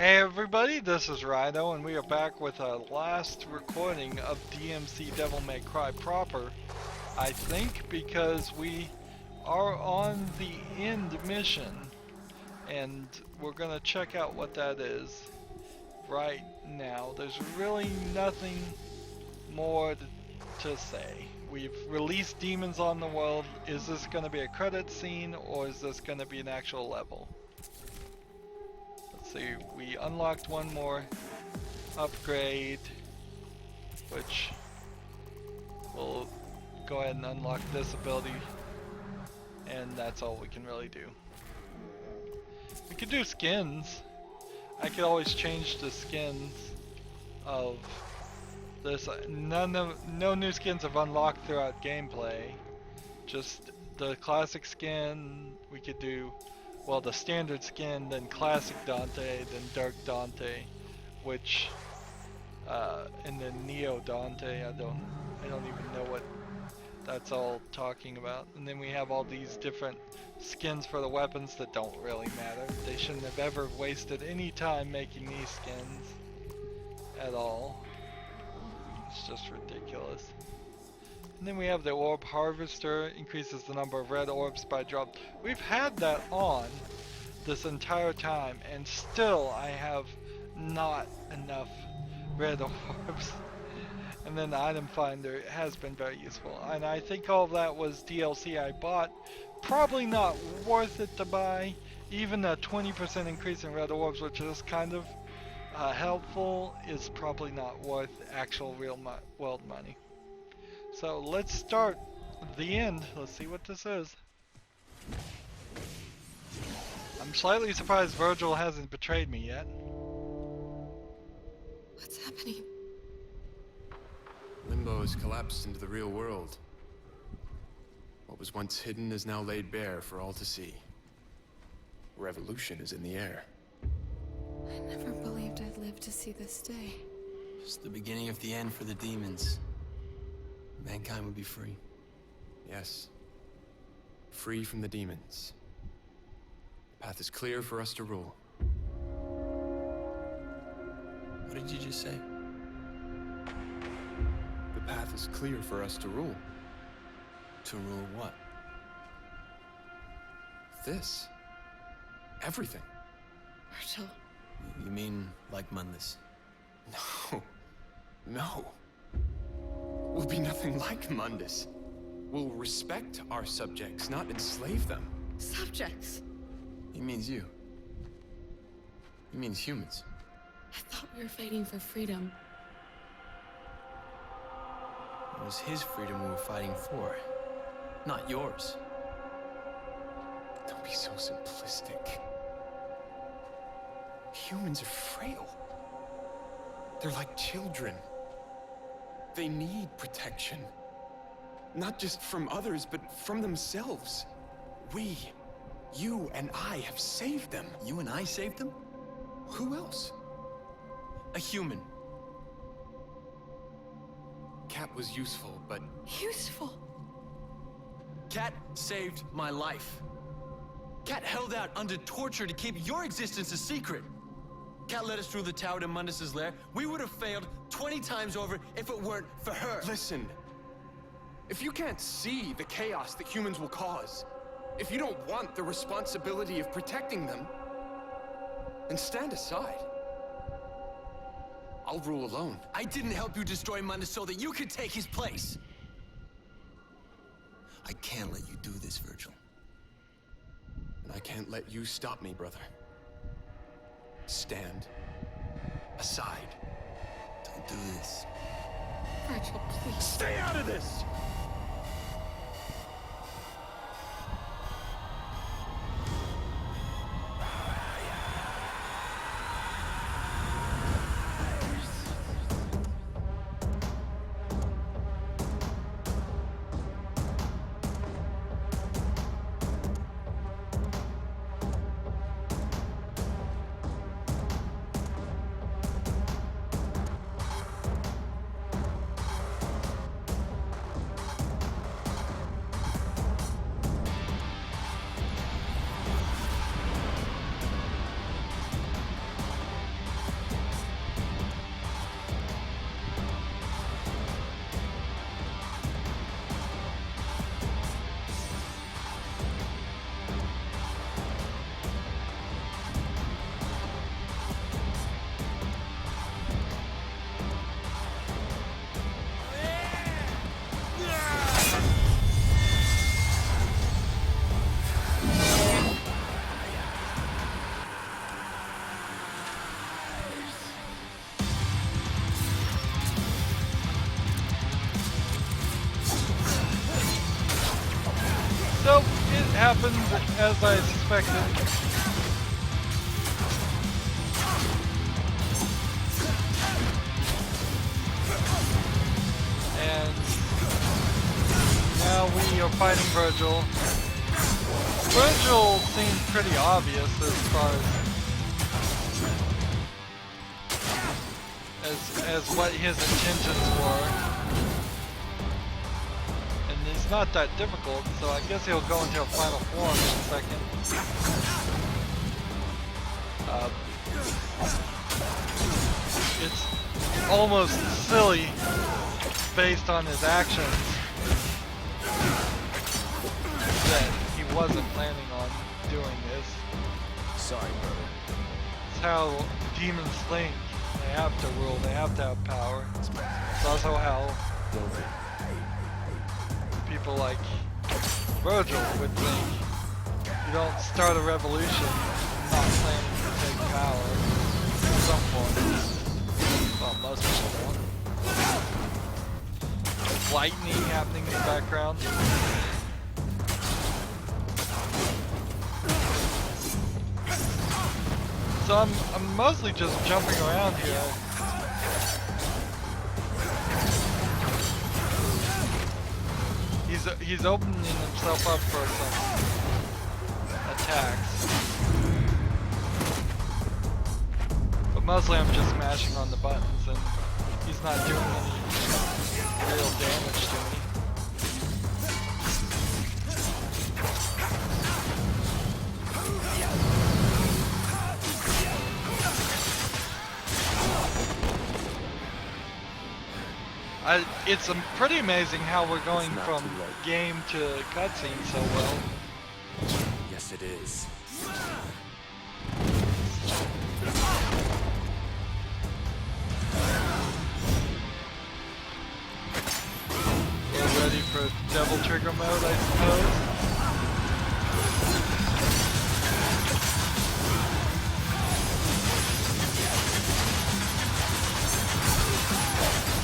Hey everybody, this is Rydo, and we are back with a last recording of DmC Devil May Cry proper, I think, because we are on the end mission, and we're gonna check out what that is right now. There's really nothing more to say. We've released demons on the world. Is this gonna be a credit scene, or is this gonna be an actual level? So we unlocked one more upgrade, which we'll go ahead and unlock this ability, and that's all we can really do. We could do skins. I could always change the skins of this. No new skins have unlocked throughout gameplay. Just the classic skin. We could do, well, the standard skin, then classic Dante, then dark Dante, which and then Neo Dante. I don't even know what that's all talking about. And then we have all these different skins for the weapons that don't really matter. They shouldn't have ever wasted any time making these skins at all. It's just ridiculous. And then we have the orb harvester, increases the number of red orbs by drop. We've had that on this entire time, and still I have not enough red orbs. And then the item finder has been very useful, and I think all of that was DLC I bought. Probably not worth it to buy. Even a 20% increase in red orbs, which is kind of helpful, is probably not worth actual real world money. So let's start the end. Let's see what this is. I'm slightly surprised Vergil hasn't betrayed me yet. What's happening? Limbo has collapsed into the real world. What was once hidden is now laid bare for all to see. Revolution is in the air. I never believed I'd live to see this day. It's the beginning of the end for the demons. Mankind would be free. Yes. Free from the demons. The path is clear for us to rule. What did you just say? The path is clear for us to rule. To rule what? This. Everything. Vergil. You mean like Mundus? No. No. We'll be nothing like Mundus. We'll respect our subjects, not enslave them. Subjects. He means you. He means humans. I thought we were fighting for freedom. It was his freedom we were fighting for, not yours. Don't be so simplistic. Humans are frail. They're like children. They need protection. Not just from others, but from themselves. We, you and I, have saved them. You and I saved them? Who else? A human. Cat was useful, but... Useful. Cat saved my life. Cat held out under torture to keep your existence a secret. Cat led us through the tower to Mundus's lair. We would have failed 20 times over if it weren't for her. Listen. If you can't see the chaos that humans will cause, if you don't want the responsibility of protecting them, then stand aside. I'll rule alone. I didn't help you destroy Mundus so that you could take his place. I can't let you do this, Vergil. And I can't let you stop me, brother. Stand aside. Don't do this. Vergil, please. Stay out of this! happened as I suspected. And now we are fighting Vergil. Vergil seemed pretty obvious as far as what his intentions were. And it's not that difficult, so I guess he'll go into a final form in a second. It's almost silly based on his actions that he wasn't planning on doing this. Sorry, brother. It's how demons think. They have to rule, they have to have power. It's also how people like Vergil would think. You don't start a revolution not planning to take power at some point. Well, most people don't. There's lightning happening in the background. So I'm mostly just jumping around here. He's opening himself up for some attacks. But mostly I'm just mashing on the buttons and he's not doing any real damage to me. It's pretty amazing how we're going from game to cutscene so well. Yes, it is. We're ready for Devil Trigger mode, I suppose.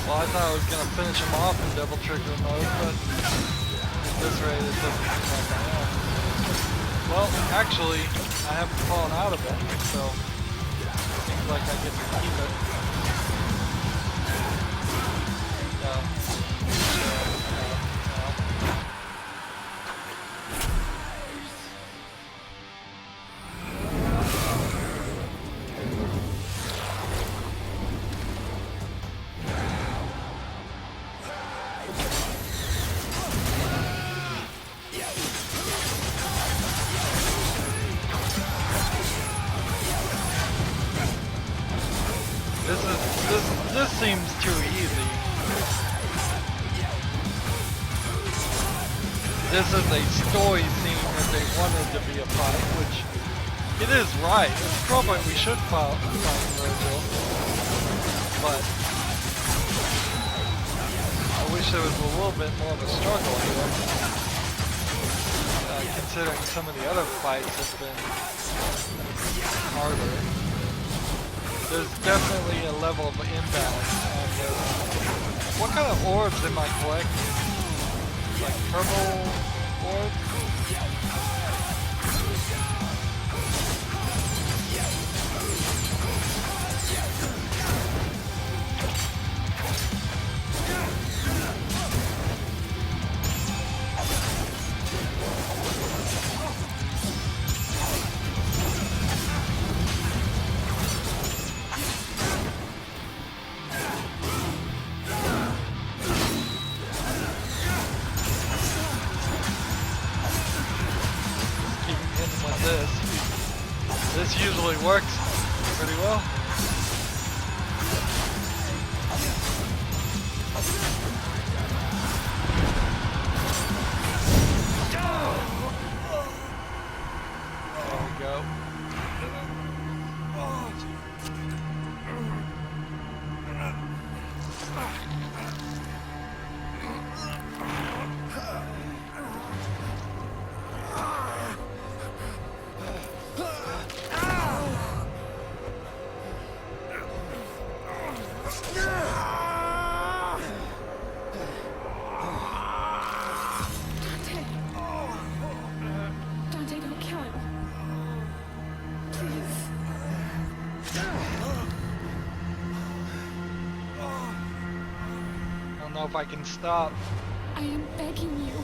Well, I thought I was going to finish him off in Devil Trigger mode, but at this rate it doesn't seem like I am. Well, actually, I haven't fallen out of it, so it seems like I get to keep it. No. This seems too easy. This is a story scene that they wanted to be a fight, which it is right. It's probably we should fight Vergil, but I wish there was a little bit more of a struggle here. Considering some of the other fights have been harder. There's definitely a level of imbalance. What kind of orbs am I collecting? Like purple orbs? This usually works pretty well. There we go. don't know if I can stop. I am begging you.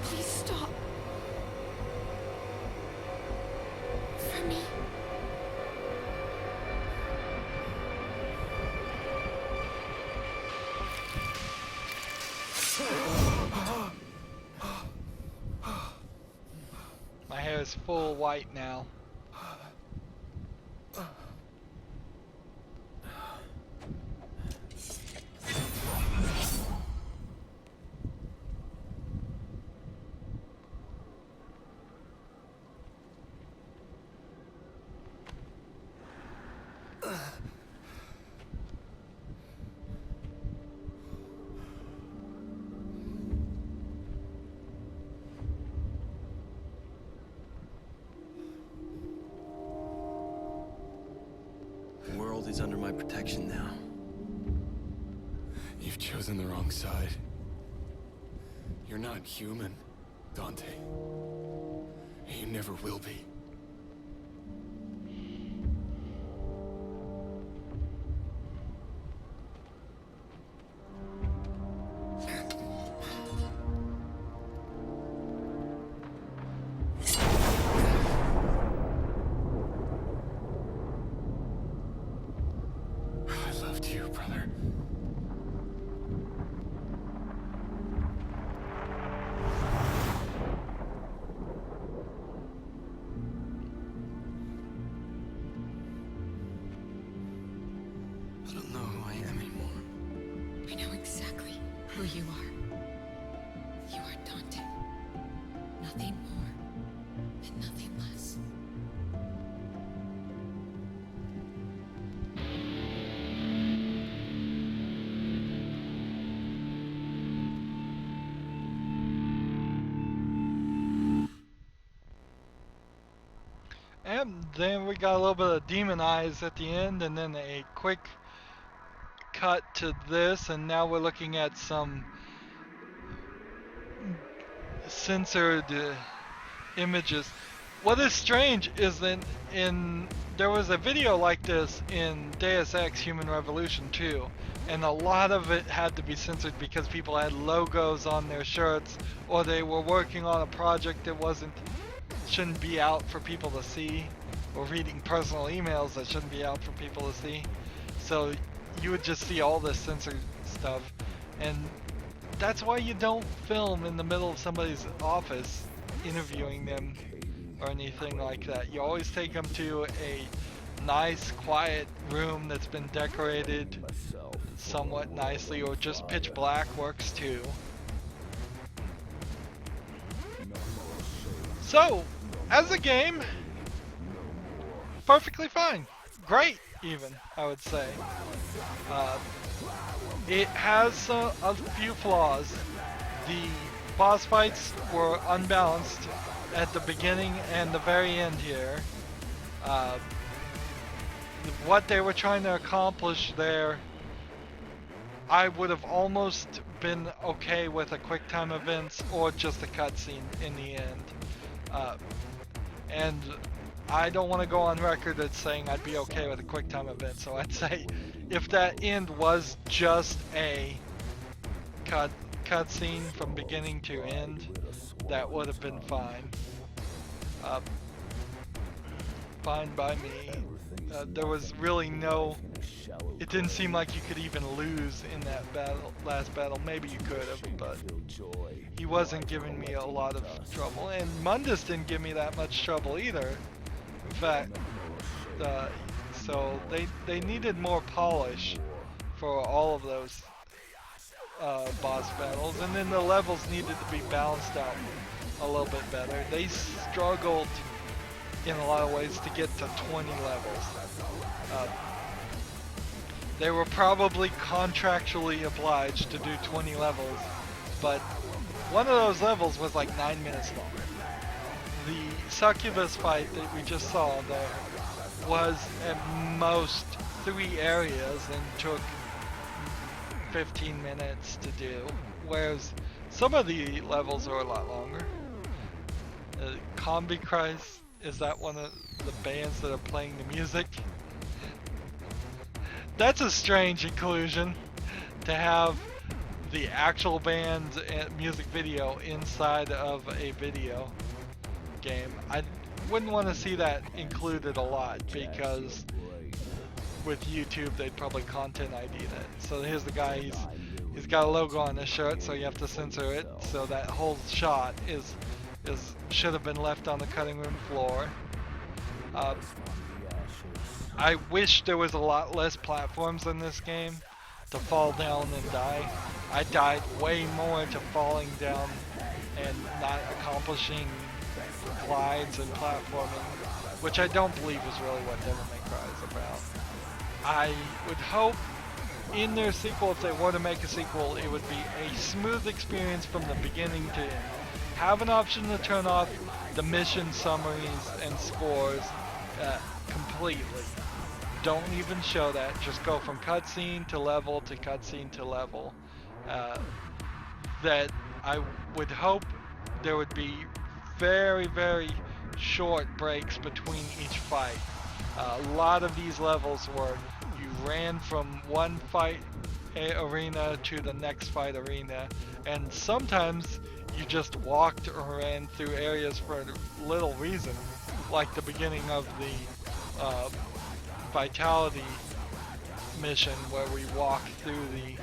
Please stop. For me. My hair is full white now. The world is under my protection now. You've chosen the wrong side. You're not human, Dante. You never will be. I loved you, brother. I don't know who I am anymore. I know exactly who you are. You are Dante. Nothing more and nothing less. And then we got a little bit of demon eyes at the end, and then a quick cut to this, and now we're looking at some censored images. What is strange is that there was a video like this in Deus Ex Human Revolution 2, and a lot of it had to be censored because people had logos on their shirts, or they were working on a project that shouldn't be out for people to see, or reading personal emails that shouldn't be out for people to see. So you would just see all this censored stuff, and that's why you don't film in the middle of somebody's office interviewing them or anything like that. You always take them to a nice quiet room that's been decorated somewhat nicely, or just pitch black works too. So, as a game, perfectly fine. Great, even, I would say. It has a few flaws. The boss fights were unbalanced at the beginning and the very end here. What they were trying to accomplish there, I would have almost been okay with a quick time events or just a cutscene in the end. And I don't want to go on record as saying I'd be okay with a quick time event, so I'd say if that end was just a cutscene from beginning to end, that would have been fine. Fine by me. There was really it didn't seem like you could even lose in that last battle. Maybe you could have, but he wasn't giving me a lot of trouble, and Mundus didn't give me that much trouble either. In fact, so they needed more polish for all of those boss battles, and then the levels needed to be balanced out a little bit better. They struggled in a lot of ways to get to 20 levels. They were probably contractually obliged to do 20 levels, but one of those levels was like 9 minutes long. The succubus fight that we just saw there was at most 3 areas and took 15 minutes to do, whereas some of the levels are a lot longer. Combi Christ, is that one of the bands that are playing the music? That's a strange inclusion, to have the actual band's music video inside of a video game. I wouldn't want to see that included a lot, because with YouTube they'd probably content ID that. So here's the guy, he's got a logo on his shirt, so you have to censor it. So that whole shot should have been left on the cutting room floor. I wish there was a lot less platforms in this game to fall down and die. I died way more to falling down and not accomplishing glides and platforming, which I don't believe is really what Devil May Cry is about. I would hope in their sequel, if they were to make a sequel, it would be a smooth experience from the beginning to end. Have an option to turn off the mission summaries and scores completely. Don't even show that. Just go from cutscene to level to cutscene to level. That I would hope there would be very, very short breaks between each fight. A lot of these levels where you ran from one fight arena to the next fight arena, and sometimes you just walked or ran through areas for little reason, like the beginning of the Vitality mission where we walked through the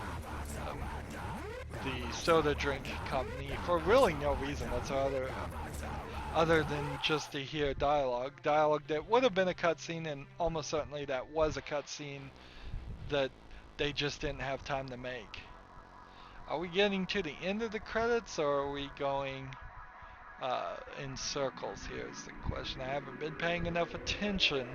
soda drink company for really no reason whatsoever, other than just to hear dialogue that would have been a cutscene, and almost certainly that was a cutscene that they just didn't have time to make. Are we getting to the end of the credits, or are we going in circles? Here's the question. I haven't been paying enough attention.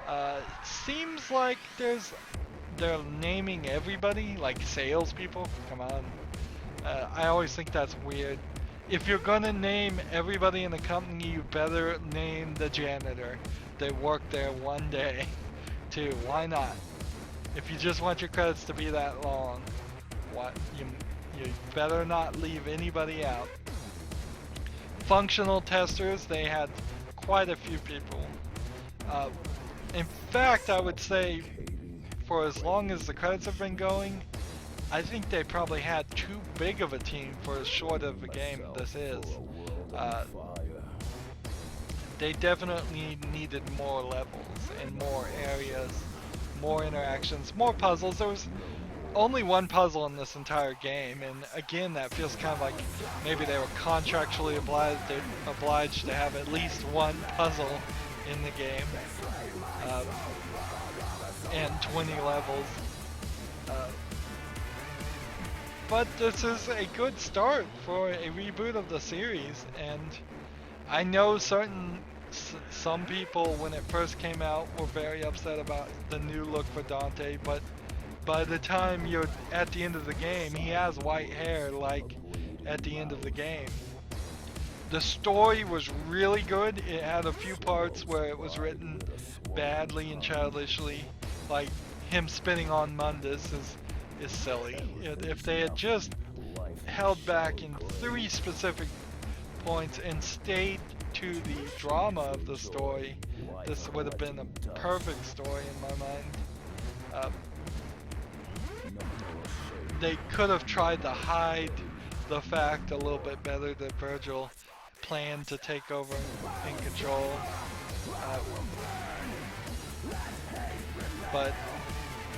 It seems like they're naming everybody, like salespeople. Come on. I always think that's weird. If you're gonna name everybody in the company, you better name the janitor that worked there one day too. Why not? If you just want your credits to be that long, you better not leave anybody out. Functional testers, they had quite a few people. In fact, I would say for as long as the credits have been going, I think they probably had too big of a team for as short of a game this is. They definitely needed more levels and more areas, more interactions, more puzzles. There was only one puzzle in this entire game, and again, that feels kind of like maybe they were contractually obliged to have at least one puzzle in the game, and 20 levels. But this is a good start for a reboot of the series, and I know some people when it first came out were very upset about the new look for Dante, but by the time you're at the end of the game, he has white hair like at the end of the game. The story was really good. It had a few parts where it was written badly and childishly, like him spitting on Mundus is silly. If they had just held back in 3 specific points and stayed to the drama of the story, this would have been a perfect story in my mind. They could have tried to hide the fact a little bit better that Vergil planned to take over and control. But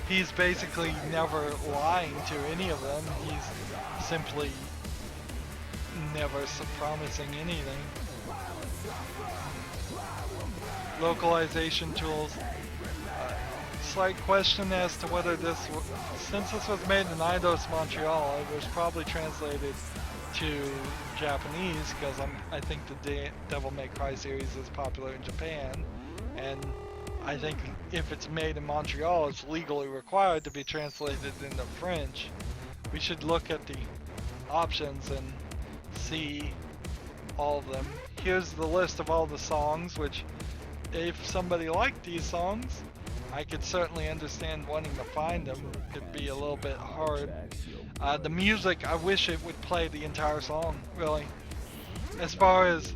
he's basically never lying to any of them. He's simply never promising anything. Localization tools. Slight question as to whether since this was made in Eidos, Montreal, it was probably translated to Japanese, because I think the Devil May Cry series is popular in Japan, and I think if it's made in Montreal, it's legally required to be translated into French. We should look at the options and see all of them. Here's the list of all the songs, which if somebody liked these songs, I could certainly understand wanting to find them. It'd be a little bit hard. The music, I wish it would play the entire song, really. As far as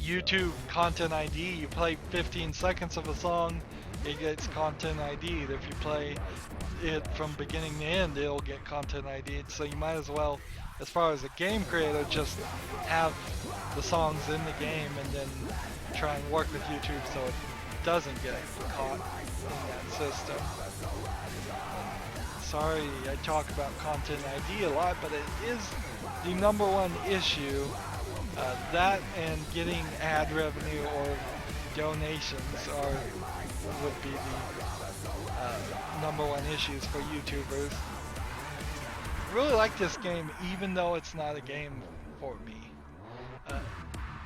YouTube Content ID, you play 15 seconds of a song, it gets content ID'd. If you play it from beginning to end, it'll get content ID'd. So you might as well, as far as a game creator, just have the songs in the game and then try and work with YouTube so it doesn't get caught in that system. Sorry, I talk about content ID a lot, but it is the #1 issue. That and getting ad revenue or donations would be the #1 issues for YouTubers. I really like this game, even though it's not a game for me.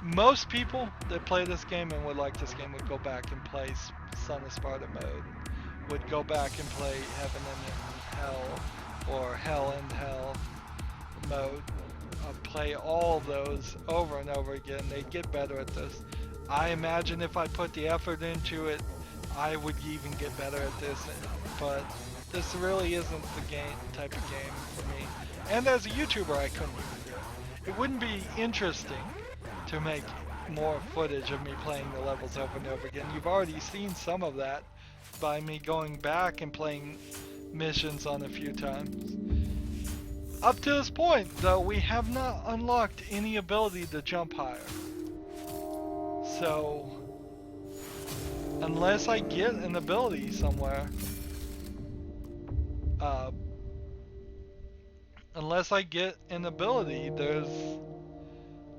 Most people that play this game and would like this game would go back and play Son of Sparta mode, would go back and play Heaven and Hell or Hell and Hell mode, play all those over and over again. They get better at this. I imagine if I put the effort into it, I would even get better at this, but this really isn't the type of game for me. And as a YouTuber, I couldn't even do it. It wouldn't be interesting to make more footage of me playing the levels over and over again. You've already seen some of that by me going back and playing missions on a few times. Up to this point, though, we have not unlocked any ability to jump higher. So, unless I get an ability somewhere,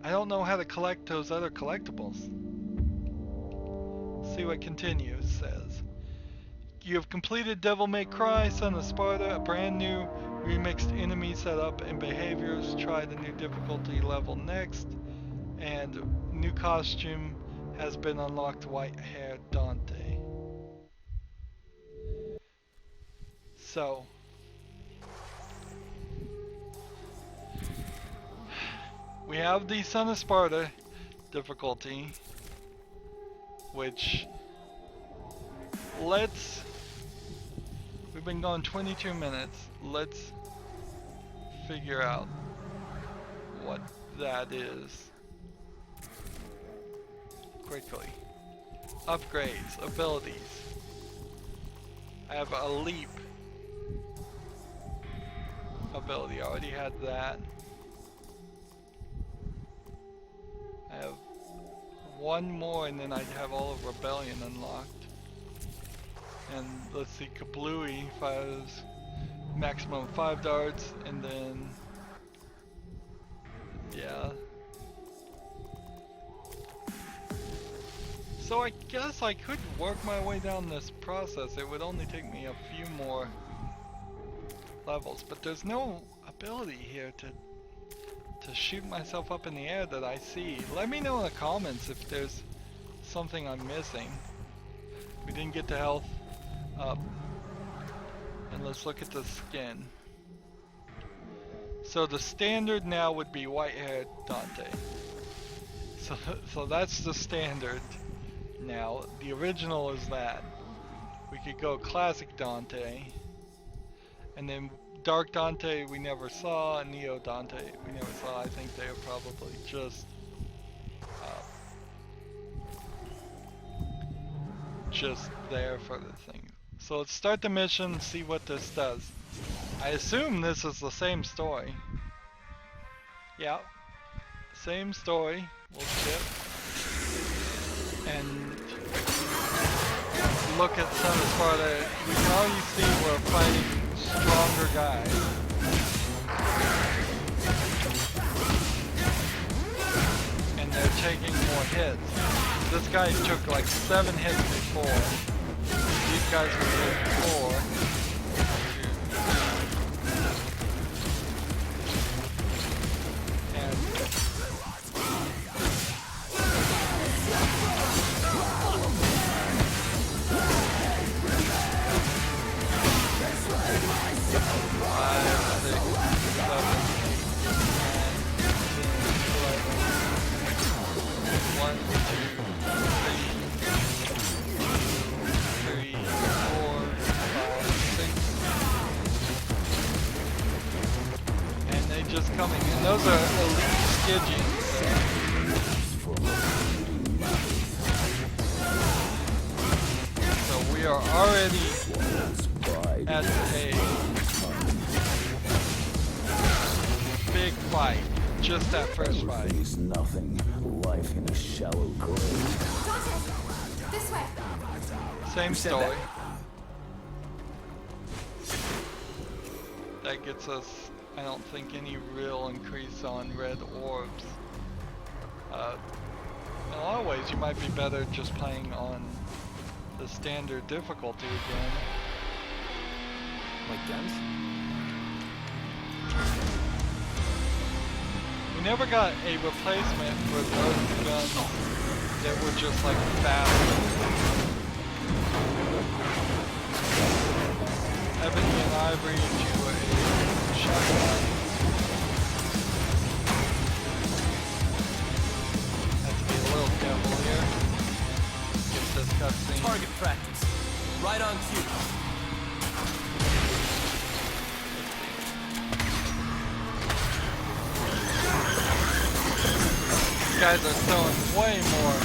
I don't know how to collect those other collectibles. See what continues says. You have completed Devil May Cry, Son of Sparta, a brand new remixed enemy setup and behaviors. Try the new difficulty level next. And new costume has been unlocked, white-haired Dante. So, we have the Son of Sparta difficulty, which we've been going 22 minutes. Let's figure out what that is quickly. Upgrades, abilities. I have a leap ability, I already had that. I have one more and then I'd have all of Rebellion unlocked. And let's see, Kablooey fires maximum 5 darts, and then yeah. So I guess I could work my way down this process. It would only take me a few more levels, but there's no ability here to shoot myself up in the air that I see. Let me know in the comments if there's something I'm missing. We didn't get to health up. And let's look at the skin. So the standard now would be white-haired Dante. So that's the standard now. The original is that. We could go classic Dante. And then Dark Dante we never saw, and Neo Dante we never saw. I think they are probably just there for the thing. So let's start the mission and see what this does. I assume this is the same story. Yeah, same story. We'll skip and look at Son of Sparta. We can already see we're fighting stronger guys. And they're taking more hits. This guy took like 7 hits before. These guys were doing 4. Just coming in. Those are elite Stygians. So we we are already at a big fight. Just that first fight. Is nothing. Life in a shallow grave. Dante! This way! Same said story. That gets us, I don't think, any real increase on red orbs. In a lot of ways, you might be better just playing on the standard difficulty again. Like guns? We never got a replacement for those guns that were just like fast. Ebony and Ivory to a shotgun. Have to be a little careful here. Get this cutscene. Target practice. Right on cue. These guys are throwing way more.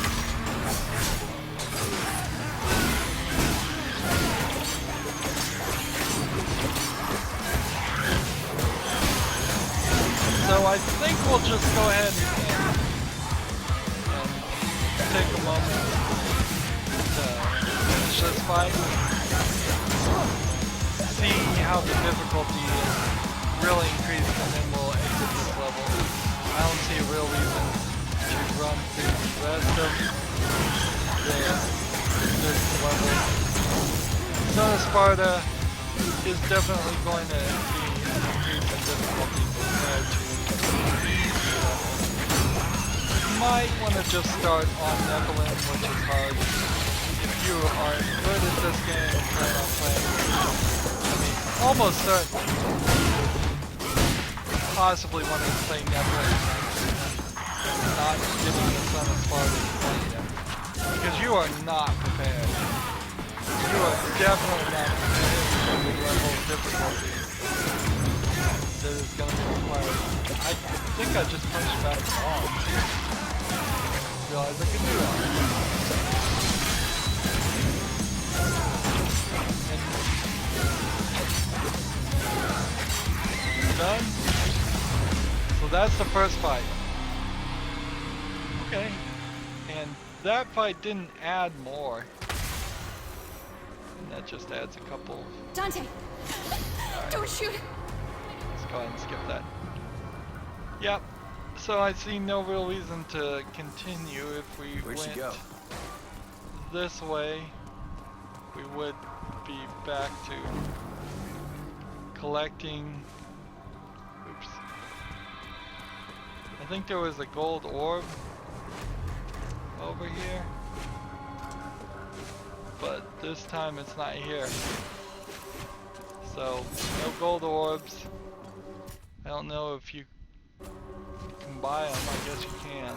So I think we'll just go ahead and take a moment to finish this fight. See how the difficulty is really increased, and then we'll exit this level. I don't see a real reason to run through the rest of this level. Son of Sparta is definitely going to be an increase in difficulty compared to you might want to just start on Nephilim, which is hard. If you are good at this game and plan on playing, I mean, almost certainly, possibly want to play Nephilim and not giving the Son of Sparta to play them. Because you are not prepared. You are definitely not prepared for the level of difficulty that is going to be required. I think I just punched back on. Realize I can do that. And done. So that's the first fight. Okay. And that fight didn't add more. And that just adds a couple. Dante! Don't shoot! Let's go ahead and skip that. Yep. So I see no real reason to continue. If we Where'd she went go? this way, we would be back to collecting. Oops. I think there was a gold orb over here, but this time it's not here. So no gold orbs. I don't know if you can buy them. I guess you can.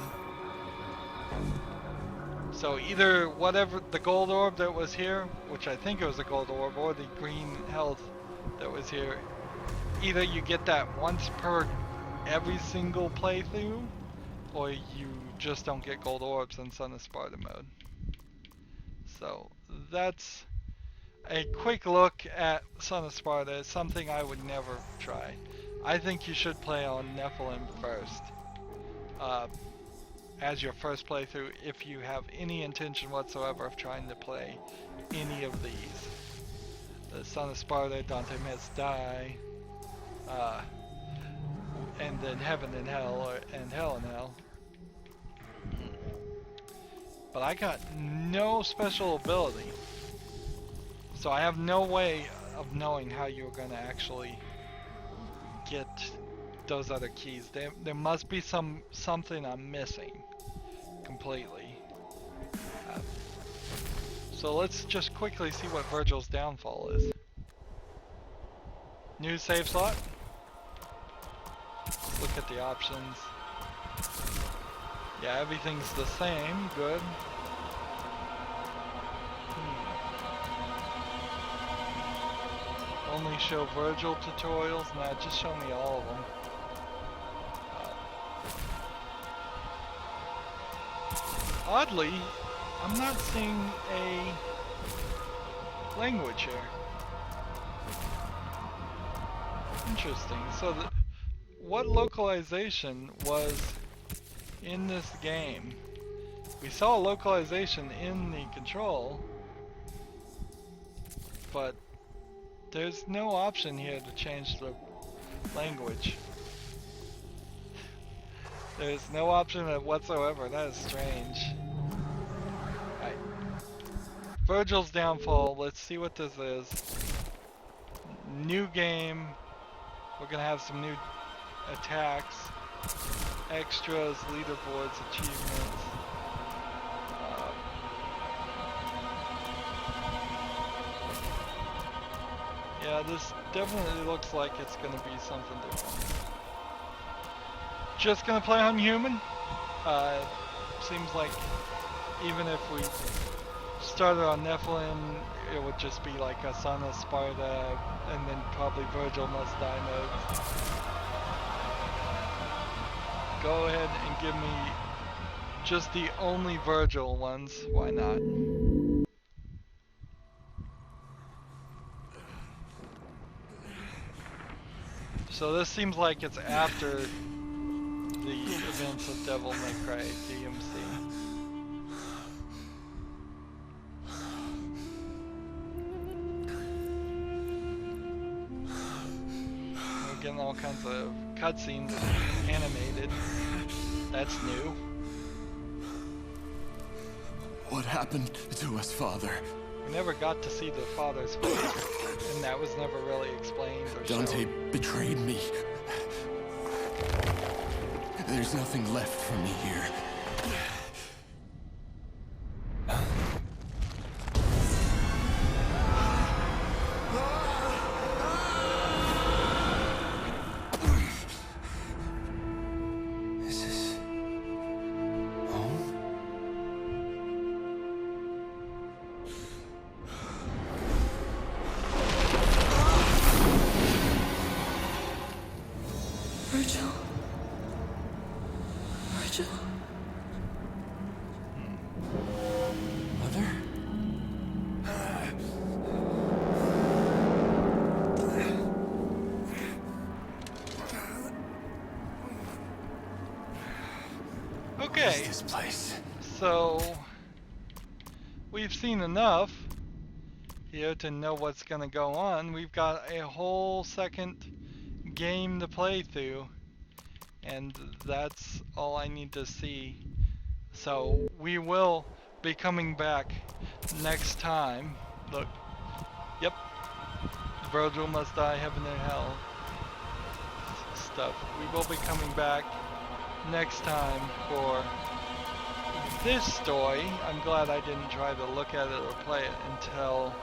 So either whatever the gold orb that was here, which I think it was a gold orb, or the green health that was here, either you get that once per every single playthrough, or you just don't get gold orbs in Son of Sparta mode. So that's a quick look at Son of Sparta. It's something I would never try. I think you should play on Nephilim first, as your first playthrough, if you have any intention whatsoever of trying to play any of these. The Son of Sparta, Dante Must Die, and then Heaven and Hell, and Hell and Hell. But I got no special ability, so I have no way of knowing how you're going to actually get those other keys. There must be something I'm missing completely. So let's just quickly see what Vergil's downfall is. New save slot. Look at the options. Yeah, everything's the same. Good. Only show Vergil tutorials? Nah, just show me all of them. Oddly, I'm not seeing a language here. Interesting. So what localization was in this game? We saw localization in the control, but there's no option here to change the language. There's no option whatsoever. That is strange. Alright. Vergil's Downfall. Let's see what this is. New game. We're gonna have some new attacks, extras, leaderboards, achievements. Yeah, this definitely looks like it's gonna be something different. Just gonna play on human. Seems like even if we started on Nephilim, it would just be like a Son of Sparta, and then probably Vergil Must Die mode. Go ahead and give me just the only Vergil ones. Why not? So this seems like it's after the events of Devil May Cry DmC. We're getting all kinds of cutscenes animated. That's new. What happened to us, Father? We never got to see the father's face, and that was never really explained or Dante shown. betrayed me. There's nothing left for me here. Is this home? Vergil. Vergil. Mother? Okay, What is this place? so we've seen enough here to know what's gonna go on. We've got a whole second game to play through, and that's all I need to see. So we will be coming back next time. Look, yep, Vergil Must Die, Heaven and Hell stuff. We will be coming back next time for this story. I'm glad I didn't try to look at it or play it until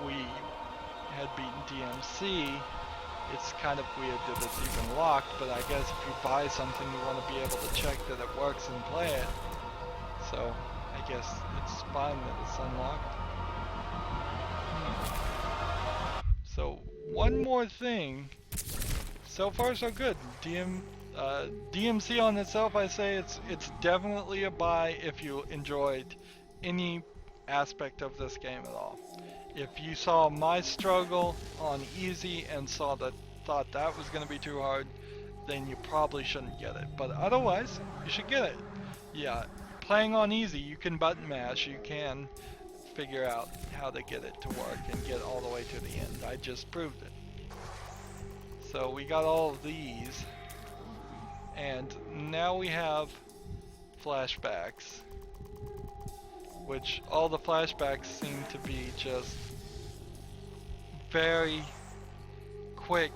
we had beaten DmC. It's kind of weird that it's even locked, but I guess if you buy something you want to be able to check that it works and play it. So I guess it's fine that it's unlocked. So one more thing. So far so good. DmC on itself, I say it's definitely a buy if you enjoyed any aspect of this game at all. If you saw my struggle on easy and thought that was going to be too hard, then you probably shouldn't get it. But otherwise, you should get it. Yeah, playing on easy, you can button mash, you can figure out how to get it to work and get all the way to the end. I just proved it. So we got all of these, and now we have flashbacks, which all the flashbacks seem to be just very quick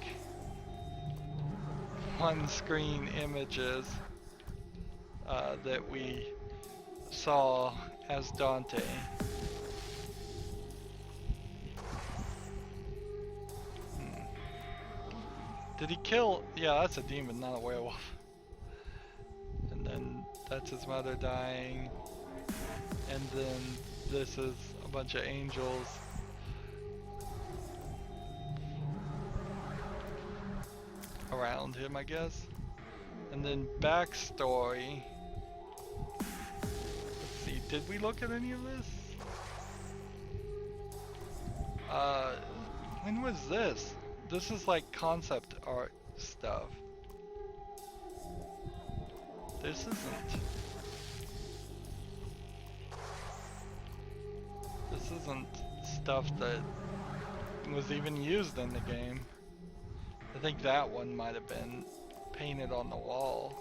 on-screen images that we saw as Dante. Did he kill? Yeah, that's a demon, not a werewolf. And then that's his mother dying. And then this is a bunch of angels. Around him, I guess. And then backstory. Let's see, did we look at any of this? When was this? This is like concept art stuff. This isn't. This isn't stuff that was even used in the game. I think that one might have been painted on the wall.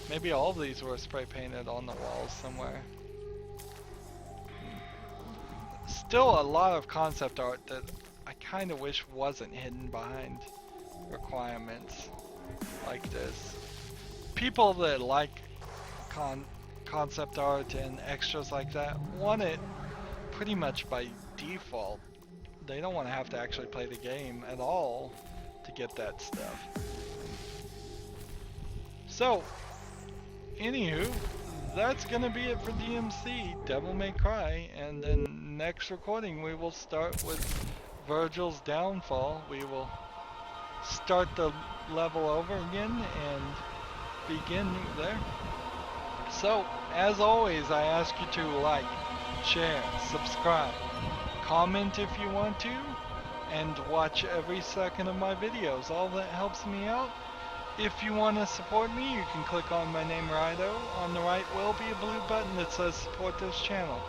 Maybe all of these were spray painted on the walls somewhere. Still a lot of concept art that I kind of wish wasn't hidden behind requirements like this. People that like concept art and extras like that want it pretty much by default. They don't want to have to actually play the game at all to get that stuff. So, anywho, that's gonna be it for DmC Devil May Cry, and then next recording we will start with Vergil's downfall. We will start the level over again and begin there. So, as always, I ask you to like, share, subscribe, comment if you want to, and watch every second of my videos. All that helps me out. If you want to support me, you can click on my name, Rydo. On the right will be a blue button that says support this channel.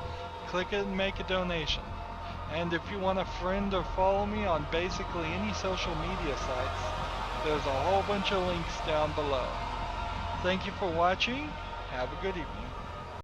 Click it and make a donation. And if you want to friend or follow me on basically any social media sites, there's a whole bunch of links down below. Thank you for watching. Have a good evening.